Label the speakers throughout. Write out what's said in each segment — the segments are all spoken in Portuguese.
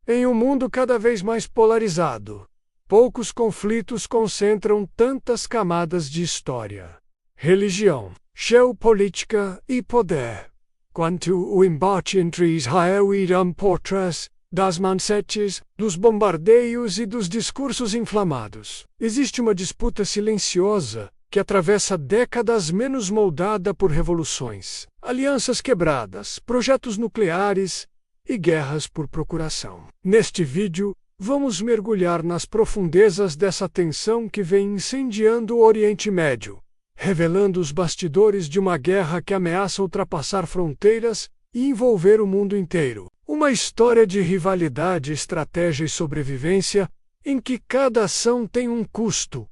Speaker 1: Em um mundo cada vez mais polarizado, poucos conflitos concentram tantas camadas de história, religião, geopolítica e poder, quanto o embate entre Israel e Irã por trás das manchetes, dos bombardeios e dos discursos inflamados. Existe uma disputa silenciosa que atravessa décadas menos moldada por revoluções, alianças quebradas, projetos nucleares e guerras por procuração. Neste vídeo, vamos mergulhar nas profundezas dessa tensão que vem incendiando o Oriente Médio, revelando os bastidores de uma guerra que ameaça ultrapassar fronteiras e envolver o mundo inteiro. Uma história de rivalidade, estratégia e sobrevivência, em que cada ação tem um custo,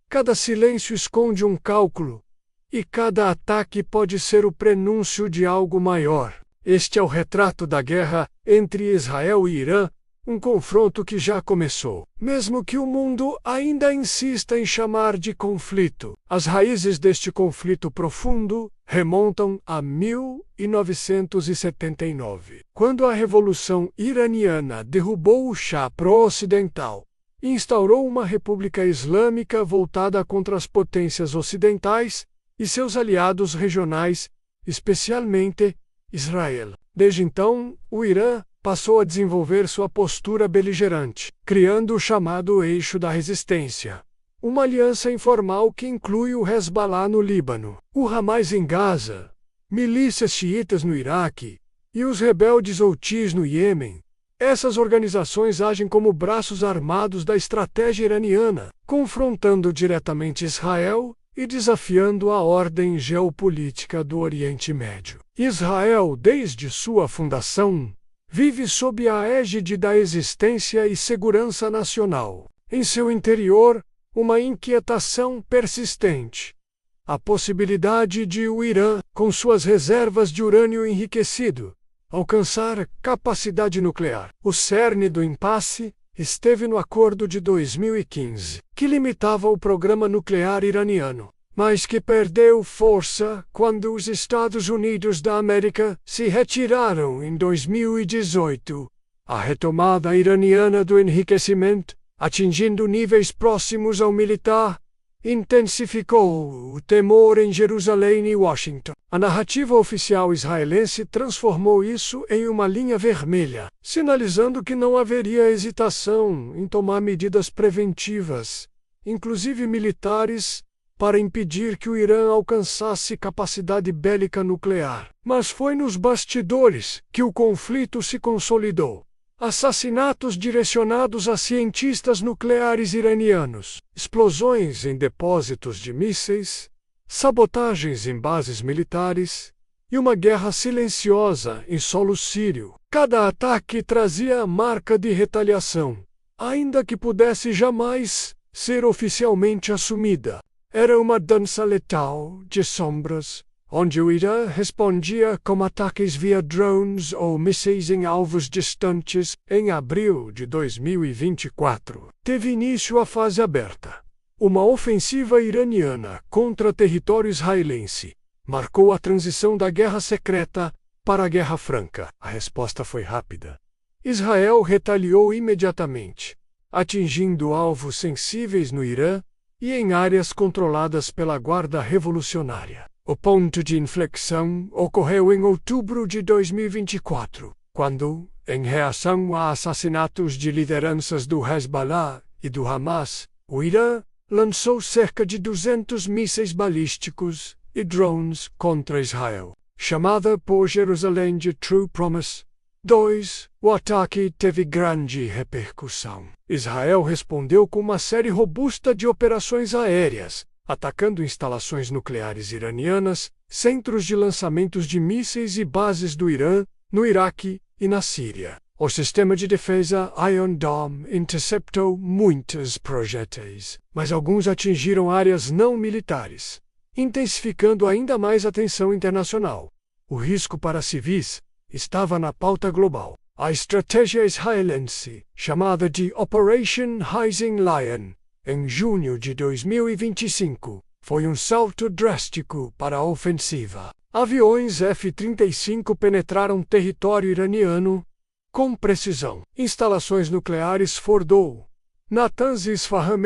Speaker 1: cada silêncio esconde um cálculo, e cada ataque pode ser o prenúncio de algo maior. Este é o retrato da guerra entre Israel e Irã, um confronto que já começou. Mesmo que o mundo ainda insista em chamar de conflito, as raízes deste conflito profundo remontam a 1979, quando a Revolução Iraniana derrubou o Shah pró-ocidental e instaurou uma república islâmica voltada contra as potências ocidentais e seus aliados regionais, especialmente Israel. Desde então, o Irã passou a desenvolver sua postura beligerante, criando o chamado Eixo da Resistência, uma aliança informal que inclui o Hezbollah no Líbano, o Hamas em Gaza, milícias xiitas no Iraque e os rebeldes Houthis no Iêmen. Essas organizações agem como braços armados da estratégia iraniana, confrontando diretamente Israel e desafiando a ordem geopolítica do Oriente Médio. Israel, desde sua fundação, vive sob a égide da existência e segurança nacional. Em seu interior, uma inquietação persistente. A possibilidade de o Irã, com suas reservas de urânio enriquecido, alcançar capacidade nuclear. O cerne do impasse esteve no Acordo de 2015, que limitava o programa nuclear iraniano, mas que perdeu força quando os Estados Unidos da América se retiraram em 2018. A retomada iraniana do enriquecimento, atingindo níveis próximos ao militar, intensificou o temor em Jerusalém e Washington. A narrativa oficial israelense transformou isso em uma linha vermelha, sinalizando que não haveria hesitação em tomar medidas preventivas, inclusive militares, para impedir que o Irã alcançasse capacidade bélica nuclear. Mas foi nos bastidores que o conflito se consolidou. Assassinatos direcionados a cientistas nucleares iranianos, explosões em depósitos de mísseis, sabotagens em bases militares e uma guerra silenciosa em solo sírio. Cada ataque trazia a marca de retaliação, ainda que pudesse jamais ser oficialmente assumida. Era uma dança letal de sombras, onde o Irã respondia com ataques via drones ou mísseis em alvos distantes. Em abril de 2024, teve início a fase aberta. Uma ofensiva iraniana contra território israelense marcou a transição da guerra secreta para a guerra franca. A resposta foi rápida. Israel retaliou imediatamente, atingindo alvos sensíveis no Irã e em áreas controladas pela Guarda Revolucionária. O ponto de inflexão ocorreu em outubro de 2024, quando, em reação a assassinatos de lideranças do Hezbollah e do Hamas, o Irã lançou cerca de 200 mísseis balísticos e drones contra Israel. Chamada por Jerusalém de True Promise 2, o ataque teve grande repercussão. Israel respondeu com uma série robusta de operações aéreas, atacando instalações nucleares iranianas, centros de lançamentos de mísseis e bases do Irã, no Iraque e na Síria. O sistema de defesa Iron Dome interceptou muitos projéteis, mas alguns atingiram áreas não militares, intensificando ainda mais a tensão internacional. O risco para civis estava na pauta global. A estratégia israelense, chamada de Operation Rising Lion, em junho de 2025, foi um salto drástico para a ofensiva. Aviões F-35 penetraram território iraniano, com precisão. Instalações nucleares Fordow, Natanz e Isfahan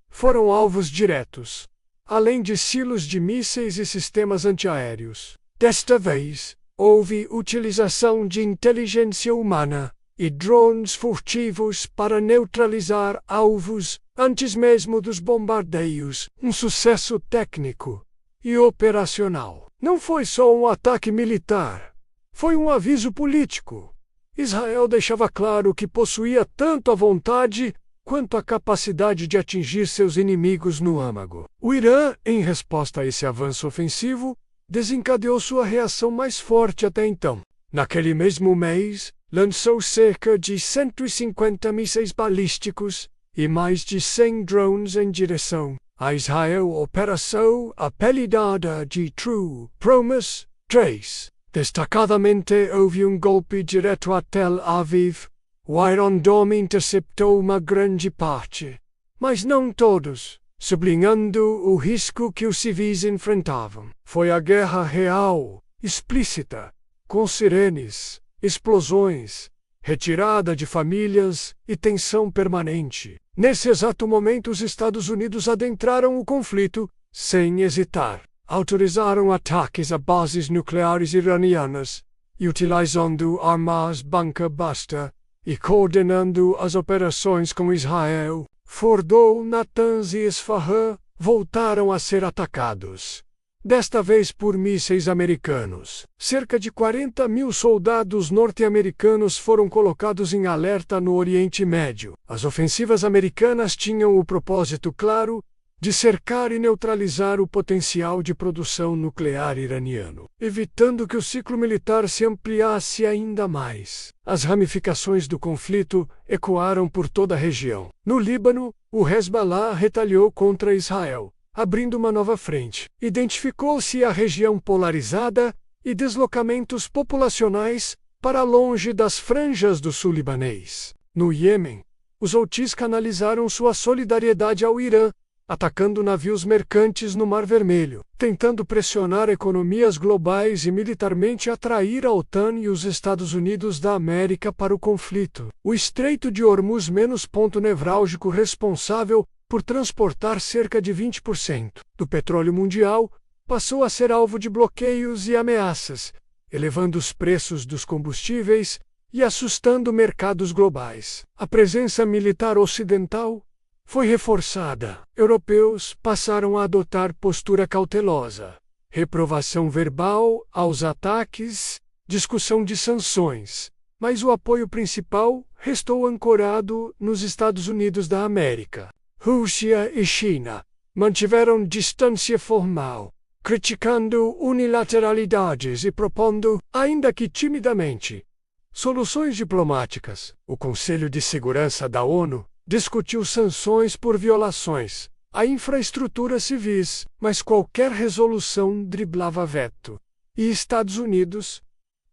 Speaker 1: foram alvos diretos, além de silos de mísseis e sistemas antiaéreos. Desta vez, houve utilização de inteligência humana e drones furtivos para neutralizar alvos antes mesmo dos bombardeios. Um sucesso técnico e operacional. Não foi só um ataque militar, foi um aviso político. Israel deixava claro que possuía tanto a vontade quanto a capacidade de atingir seus inimigos no âmago. O Irã, em resposta a esse avanço ofensivo, desencadeou sua reação mais forte até então. Naquele mesmo mês, lançou cerca de 150 mísseis balísticos e mais de 100 drones em direção a Israel. Operação apelidada de True Promise 3. Destacadamente houve um golpe direto a Tel Aviv. O Iron Dome interceptou uma grande parte, mas não todos, sublinhando o risco que os civis enfrentavam. Foi a guerra real, explícita, com sirenes, explosões, retirada de famílias e tensão permanente. Nesse exato momento, os Estados Unidos adentraram o conflito, sem hesitar. Autorizaram ataques a bases nucleares iranianas, e utilizando armas banca-basta, e coordenando as operações com Israel. Fordow, Natanz e Isfahan voltaram a ser atacados, desta vez por mísseis americanos. Cerca de 40.000 soldados norte-americanos foram colocados em alerta no Oriente Médio. As ofensivas americanas tinham o propósito claro de cercar e neutralizar o potencial de produção nuclear iraniano, evitando que o ciclo militar se ampliasse ainda mais. As ramificações do conflito ecoaram por toda a região. No Líbano, o Hezbollah retaliou contra Israel, abrindo uma nova frente. Identificou-se a região polarizada e deslocamentos populacionais para longe das franjas do sul libanês. No Iêmen, os Houthis canalizaram sua solidariedade ao Irã, atacando navios mercantes no Mar Vermelho, tentando pressionar economias globais e militarmente atrair a OTAN e os Estados Unidos da América para o conflito. O Estreito de Hormuz, ponto nevrálgico responsável por transportar cerca de 20% do petróleo mundial, passou a ser alvo de bloqueios e ameaças, elevando os preços dos combustíveis e assustando mercados globais. A presença militar ocidental foi reforçada. Europeus passaram a adotar postura cautelosa, reprovação verbal aos ataques, discussão de sanções, mas o apoio principal restou ancorado nos Estados Unidos da América. Rússia e China mantiveram distância formal, criticando unilateralidades e propondo, ainda que timidamente, soluções diplomáticas. O Conselho de Segurança da ONU discutiu sanções por violações a infraestruturas civis, mas qualquer resolução driblava veto. E Estados Unidos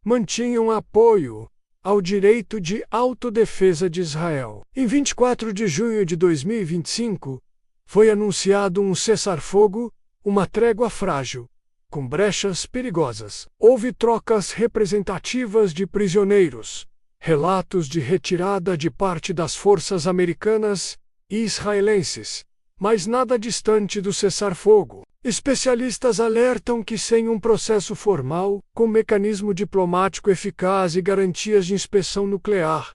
Speaker 1: mantinham apoio ao direito de autodefesa de Israel. Em 24 de junho de 2025, foi anunciado um cessar-fogo, uma trégua frágil, com brechas perigosas. Houve trocas representativas de prisioneiros, relatos de retirada de parte das forças americanas e israelenses, mas nada distante do cessar-fogo. Especialistas alertam que sem um processo formal, com mecanismo diplomático eficaz e garantias de inspeção nuclear,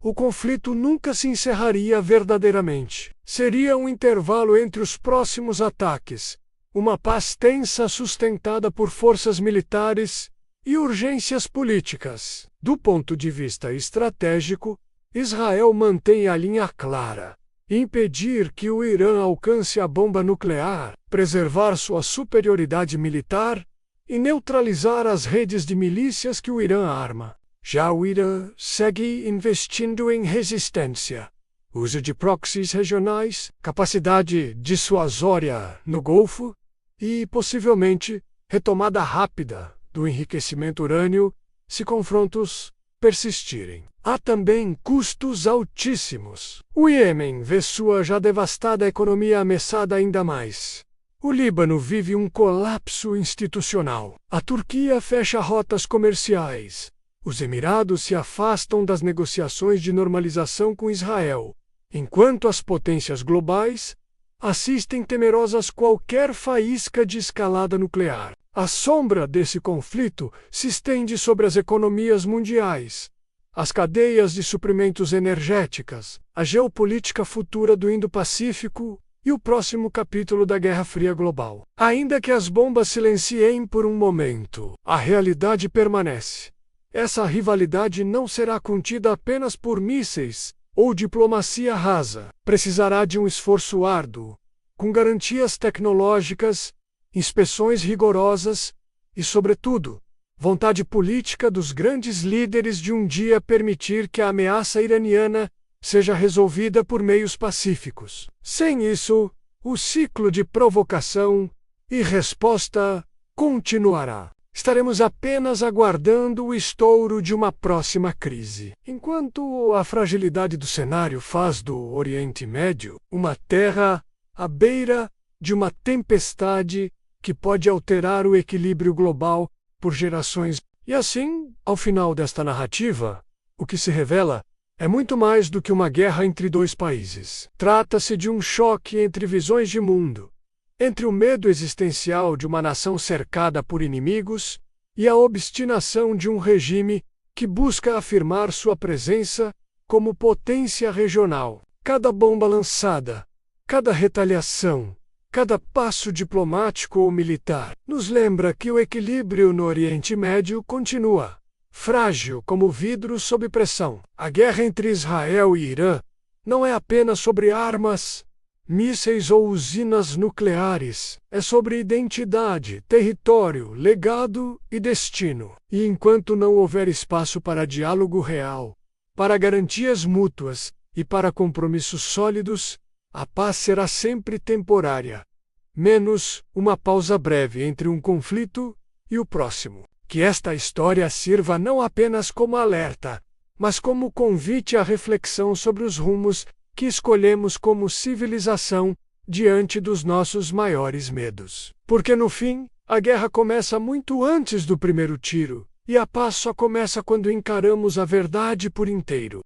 Speaker 1: o conflito nunca se encerraria verdadeiramente. Seria um intervalo entre os próximos ataques, uma paz tensa sustentada por forças militares e urgências políticas. Do ponto de vista estratégico, Israel mantém a linha clara: impedir que o Irã alcance a bomba nuclear, preservar sua superioridade militar e neutralizar as redes de milícias que o Irã arma. Já o Irã segue investindo em resistência, uso de proxies regionais, capacidade dissuasória no Golfo e, possivelmente, retomada rápida do enriquecimento urânio se confrontos persistirem. Há também custos altíssimos. O Iêmen vê sua já devastada economia ameaçada ainda mais. O Líbano vive um colapso institucional. A Turquia fecha rotas comerciais. Os Emirados se afastam das negociações de normalização com Israel, enquanto as potências globais assistem temerosas qualquer faísca de escalada nuclear. A sombra desse conflito se estende sobre as economias mundiais, as cadeias de suprimentos energéticas, a geopolítica futura do Indo-Pacífico e o próximo capítulo da Guerra Fria global. Ainda que as bombas silenciem por um momento, a realidade permanece. Essa rivalidade não será contida apenas por mísseis ou diplomacia rasa. Precisará de um esforço árduo, com garantias tecnológicas, inspeções rigorosas e, sobretudo, vontade política dos grandes líderes de um dia permitir que a ameaça iraniana seja resolvida por meios pacíficos. Sem isso, o ciclo de provocação e resposta continuará. Estaremos apenas aguardando o estouro de uma próxima crise. Enquanto a fragilidade do cenário faz do Oriente Médio uma terra à beira de uma tempestade que pode alterar o equilíbrio global por gerações. E assim, ao final desta narrativa, o que se revela é muito mais do que uma guerra entre dois países. Trata-se de um choque entre visões de mundo, entre o medo existencial de uma nação cercada por inimigos e a obstinação de um regime que busca afirmar sua presença como potência regional. Cada bomba lançada, cada retaliação, cada passo diplomático ou militar nos lembra que o equilíbrio no Oriente Médio continua frágil como vidro sob pressão. A guerra entre Israel e Irã não é apenas sobre armas, mísseis ou usinas nucleares. É sobre identidade, território, legado e destino. E enquanto não houver espaço para diálogo real, para garantias mútuas e para compromissos sólidos, a paz será sempre temporária, menos uma pausa breve entre um conflito e o próximo. Que esta história sirva não apenas como alerta, mas como convite à reflexão sobre os rumos que escolhemos como civilização diante dos nossos maiores medos. Porque no fim, a guerra começa muito antes do primeiro tiro, e a paz só começa quando encaramos a verdade por inteiro.